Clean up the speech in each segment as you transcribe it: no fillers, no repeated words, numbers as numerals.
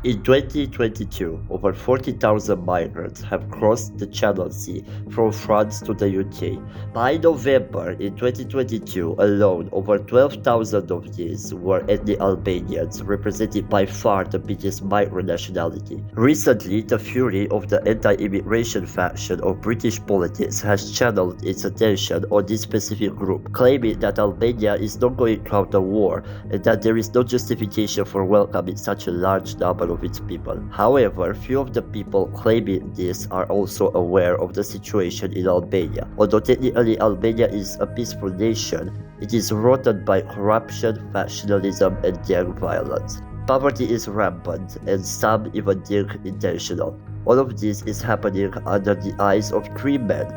In 2022, over 40,000 migrants have crossed the Channel Sea from France to the UK. By November in 2022 alone, over 12,000 of these were ethnic Albanians, representing by far the biggest migrant nationality. Recently, the fury of the anti-immigration faction of British politics has channeled its attention on this specific group, claiming that Albania is not going to counter war and that there is no justification for welcoming such a large number of its people. However, few of the people claiming this are also aware of the situation in Albania. Although technically Albania is a peaceful nation, it is rotten by corruption, factionalism, and gang violence. Poverty is rampant, and some even think intentional. All of this is happening under the eyes of three men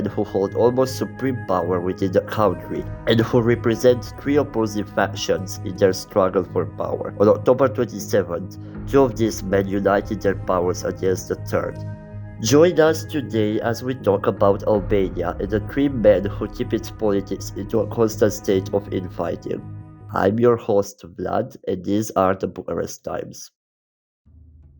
who hold almost supreme power within the country and who represent three opposing factions in their struggle for power. On October 27th, two of these men united their powers against the third. Join us today as we talk about Albania and the three men who keep its politics into a constant state of infighting. I'm your host Vlad, and these are the Bucharest Times.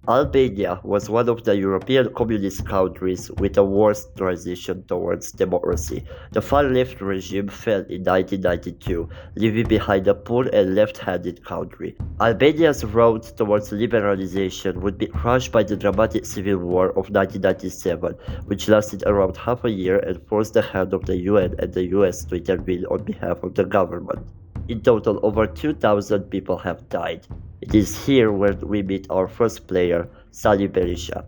Albania was one of the European communist countries with a worst transition towards democracy. The far-left regime fell in 1992, leaving behind a poor and left-handed country. Albania's road towards liberalization would be crushed by the dramatic civil war of 1997, which lasted around half a year and forced the hand of the UN and the US to intervene on behalf of the government. In total, over 2,000 people have died. It is here where we meet our first player, Sali Berisha.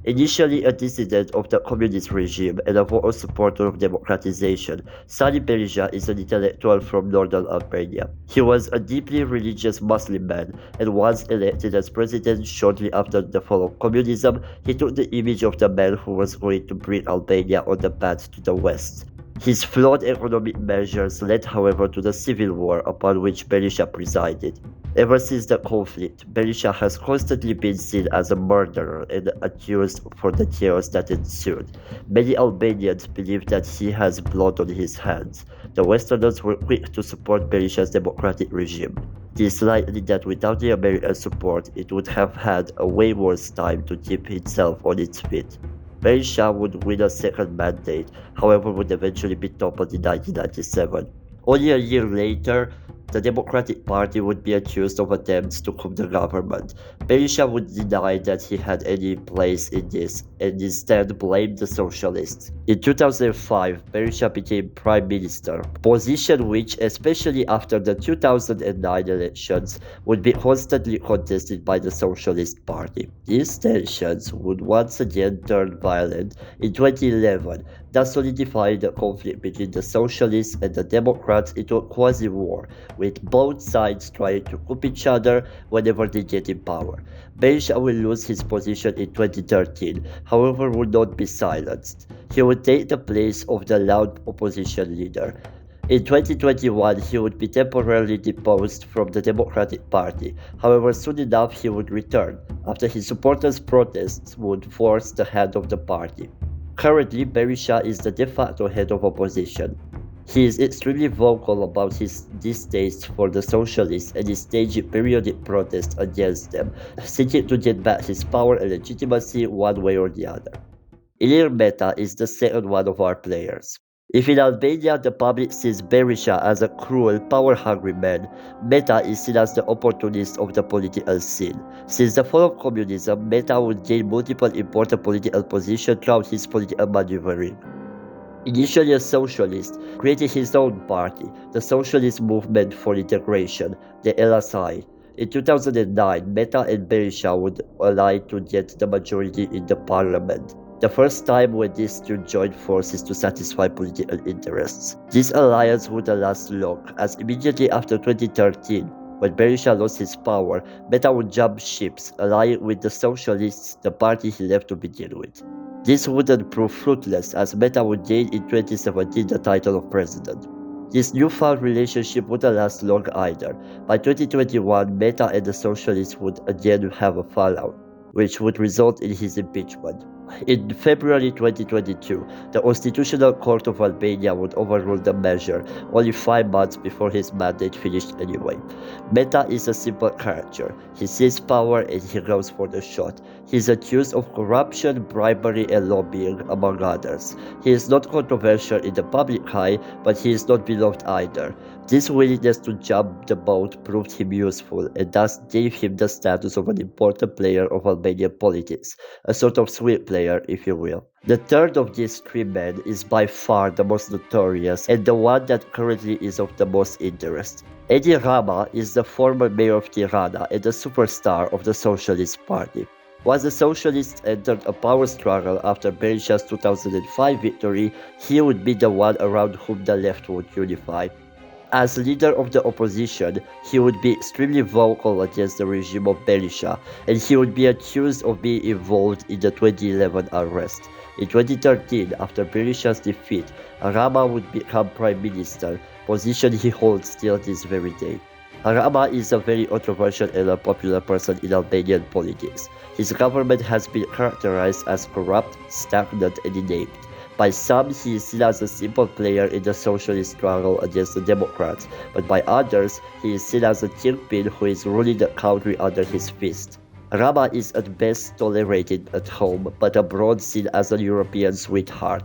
Initially a dissident of the communist regime and a vocal supporter of democratization, Sali Berisha is an intellectual from northern Albania. He was a deeply religious Muslim man and was elected as president shortly after the fall of communism. He took the image of the man who was going to bring Albania on the path to the West. His flawed economic measures led, however, to the civil war upon which Berisha presided. Ever since the conflict, Berisha has constantly been seen as a murderer and accused for the chaos that ensued. Many Albanians believe that he has blood on his hands. The Westerners were quick to support Berisha's democratic regime. It is likely that without the American support, it would have had a way worse time to keep itself on its feet. Berisha would win a second mandate, however would eventually be toppled in 1997. Only a year later, the Democratic Party would be accused of attempts to coup the government. Berisha would deny that he had any place in this and instead blamed the socialists. In 2005, Berisha became prime minister, a position which, especially after the 2009 elections, would be constantly contested by the Socialist Party. These tensions would once again turn violent in 2011, thus solidifying the conflict between the Socialists and the Democrats into a quasi-war, with both sides trying to coup each other whenever they get in power. Berisha will lose his position in 2013, however will not be silenced. He would take the place of the loud opposition leader. In 2021, he would be temporarily deposed from the Democratic Party. However, soon enough he would return, after his supporters' protests would force the hand of the party. Currently, Berisha is the de facto head of opposition. He is extremely vocal about his distaste for the socialists and is staging periodic protests against them, seeking to get back his power and legitimacy one way or the other. Ilir Meta is the second one of our players. If in Albania the public sees Berisha as a cruel, power-hungry man, Meta is seen as the opportunist of the political scene. Since the fall of communism, Meta would gain multiple important political positions throughout his political maneuvering. Initially a socialist, created his own party, the Socialist Movement for Integration, the LSI. In 2009, Meta and Berisha would ally to get the majority in the parliament, the first time when these two joined forces to satisfy political interests. This alliance wouldn't last long, as immediately after 2013, when Berisha lost his power, Meta would jump ships, allying with the Socialists, the party he left to begin with. This wouldn't prove fruitless, as Meta would gain in 2017 the title of president. This newfound relationship wouldn't last long either. By 2021, Meta and the Socialists would again have a fallout, which would result in his impeachment. In February 2022, the Constitutional Court of Albania would overrule the measure only 5 months before his mandate finished anyway. Meta is a simple character. He sees power and he goes for the shot. He is accused of corruption, bribery, and lobbying, among others. He is not controversial in the public eye, but he is not beloved either. This willingness to jump the boat proved him useful and thus gave him the status of an important player of Albanian politics, a sort of swing player, if you will. The third of these three men is by far the most notorious and the one that currently is of the most interest. Edi Rama is the former mayor of Tirana and a superstar of the Socialist Party. Once the Socialists entered a power struggle after Berisha's 2005 victory, he would be the one around whom the left would unify. As leader of the opposition, he would be extremely vocal against the regime of Berisha, and he would be accused of being involved in the 2011 arrest. In 2013, after Berisha's defeat, Rama would become prime minister, position he holds still this very day. Rama is a very controversial and unpopular person in Albanian politics. His government has been characterized as corrupt, stagnant, and inept. By some, he is seen as a simple player in the socialist struggle against the Democrats, but by others, he is seen as a kingpin who is ruling the country under his fist. Rama is at best tolerated at home, but abroad seen as a European sweetheart.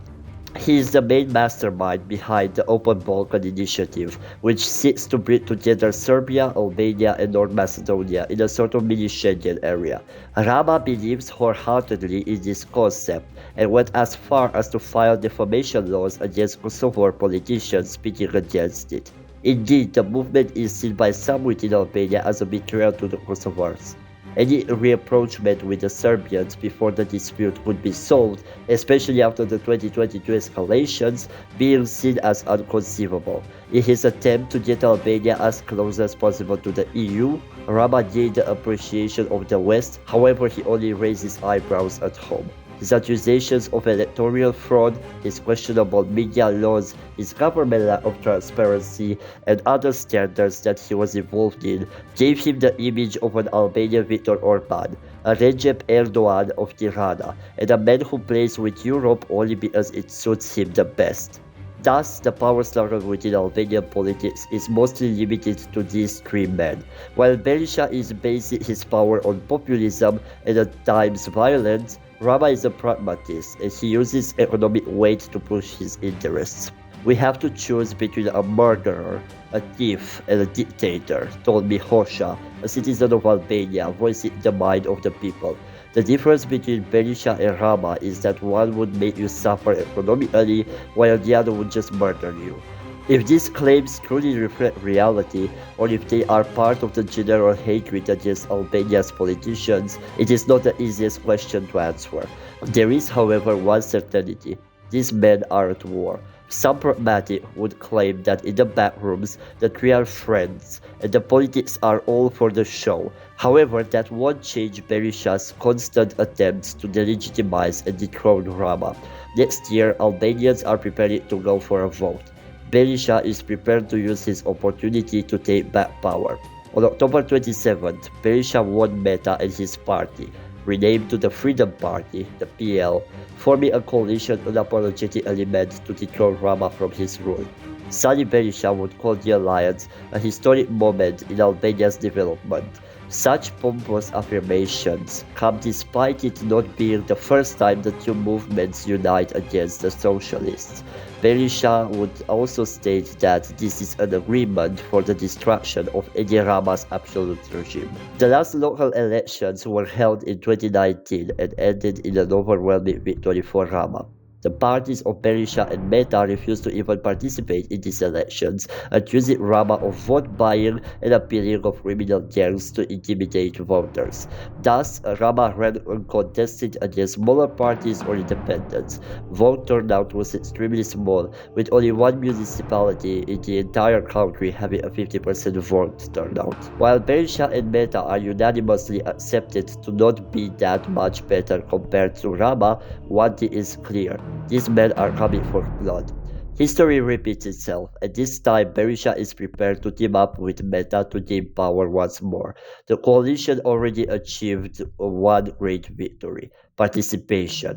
He is the main mastermind behind the Open Balkan Initiative, which seeks to bring together Serbia, Albania, and North Macedonia in a sort of mini Schengen area. Rama believes wholeheartedly in this concept and went as far as to file defamation laws against Kosovar politicians speaking against it. Indeed, the movement is seen by some within Albania as a betrayal to the Kosovars. Any reapproachment with the Serbians before the dispute could be solved, especially after the 2022 escalations, being seen as inconceivable. In his attempt to get Albania as close as possible to the EU, Rama gained the appreciation of the West, however he only raised his eyebrows at home. His accusations of electoral fraud, his questionable media laws, his government lack of transparency, and other scandals that he was involved in gave him the image of an Albanian Viktor Orban, a Recep Erdogan of Tirana, and a man who plays with Europe only because it suits him the best. Thus, the power struggle within Albanian politics is mostly limited to these three men. While Berisha is basing his power on populism and at times violence, Rama is a pragmatist and he uses economic weight to push his interests. We have to choose between a murderer, a thief, and a dictator, told me Hosha, a citizen of Albania, voicing the mind of the people. The difference between Berisha and Rama is that one would make you suffer economically while the other would just murder you. If these claims truly reflect reality, or if they are part of the general hatred against Albania's politicians, it is not the easiest question to answer. There is, however, one certainty. These men are at war. Some pragmatic would claim that in the backrooms, the three are friends, and the politics are all for the show. However, that won't change Berisha's constant attempts to delegitimize and dethrone Rama. Next year, Albanians are preparing to go for a vote. Berisha is prepared to use his opportunity to take back power. On October 27th, Berisha won Meta and his party, renamed to the Freedom Party, the PL, forming a coalition unapologetic element to dethrone Rama from his rule. Sali Berisha would call the alliance a historic moment in Albania's development. Such pompous affirmations come despite it not being the first time the two movements unite against the socialists. Berisha would also state that this is an agreement for the destruction of Edi Rama's absolute regime. The last local elections were held in 2019 and ended in an overwhelming victory for Rama. The parties of Berisha and Meta refused to even participate in these elections, accusing Rama of vote buying and appealing of criminal gangs to intimidate voters. Thus, Rama ran uncontested against smaller parties or independents. Vote turnout was extremely small, with only one municipality in the entire country having a 50% vote turnout. While Berisha and Meta are unanimously accepted to not be that much better compared to Rama, one thing is clear. These men are coming for blood. History repeats itself, and this time Berisha is prepared to team up with Meta to gain power once more. The coalition already achieved one great victory: participation.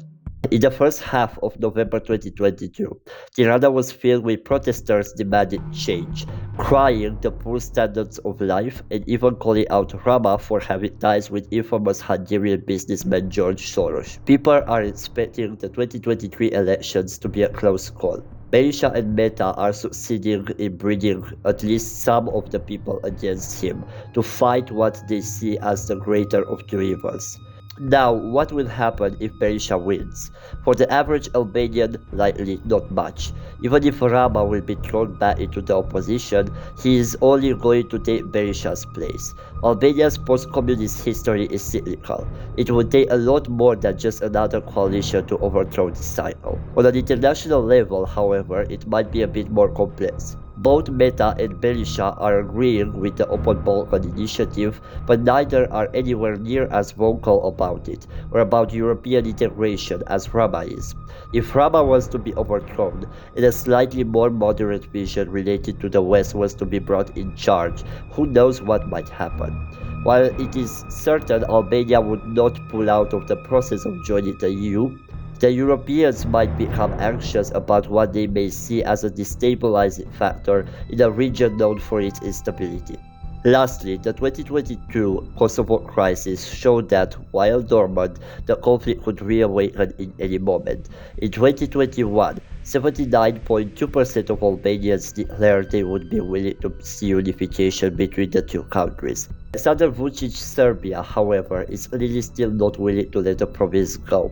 In the first half of November 2022, Tirana was filled with protesters demanding change, crying the poor standards of life and even calling out Rama for having ties with infamous Hungarian businessman George Soros. People are expecting the 2023 elections to be a close call. Berisha and Meta are succeeding in bringing at least some of the people against him to fight what they see as the greater of the rivals. Now, what will happen if Berisha wins? For the average Albanian, likely not much. Even if Rama will be thrown back into the opposition, he is only going to take Berisha's place. Albania's post-communist history is cyclical. It will take a lot more than just another coalition to overthrow the cycle. On an international level, however, it might be a bit more complex. Both Meta and Berisha are agreeing with the Open Balkan initiative, but neither are anywhere near as vocal about it, or about European integration as Rama is. If Rama was to be overthrown, and a slightly more moderate vision related to the West was to be brought in charge, who knows what might happen. While it is certain Albania would not pull out of the process of joining the EU, the Europeans might become anxious about what they may see as a destabilizing factor in a region known for its instability. Lastly, the 2022 Kosovo crisis showed that, while dormant, the conflict could reawaken in any moment. In 2021, 79.2% of Albanians declared they would be willing to see unification between the two countries. Alexander Vucic's Serbia, however, is really still not willing to let the province go.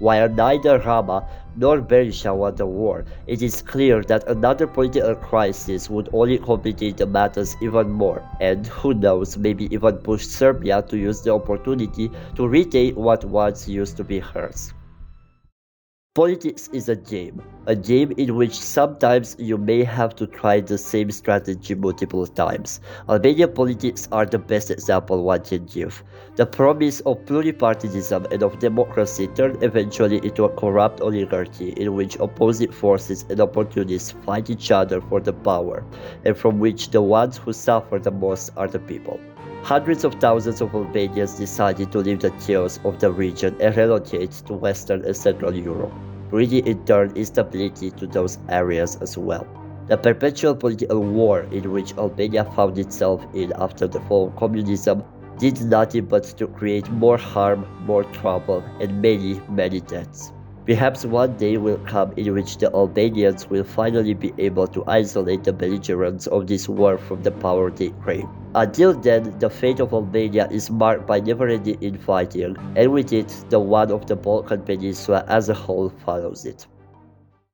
While neither Rama nor Berisha want a war, it is clear that another political crisis would only complicate the matters even more, and who knows, maybe even push Serbia to use the opportunity to retake what once used to be hers. Politics is a game in which sometimes you may have to try the same strategy multiple times. Albanian politics are the best example one can give. The promise of pluripartidarism and of democracy turned eventually into a corrupt oligarchy in which opposing forces and opportunists fight each other for the power, and from which the ones who suffer the most are the people. Hundreds of thousands of Albanians decided to leave the chaos of the region and relocate to Western and Central Europe, bringing in turn instability to those areas as well. The perpetual political war in which Albania found itself in after the fall of communism did nothing but to create more harm, more trouble, and many deaths. Perhaps one day will come in which the Albanians will finally be able to isolate the belligerents of this war from the power they crave. Until then, the fate of Albania is marked by never-ending infighting, and with it, the one of the Balkan Peninsula as a whole follows it.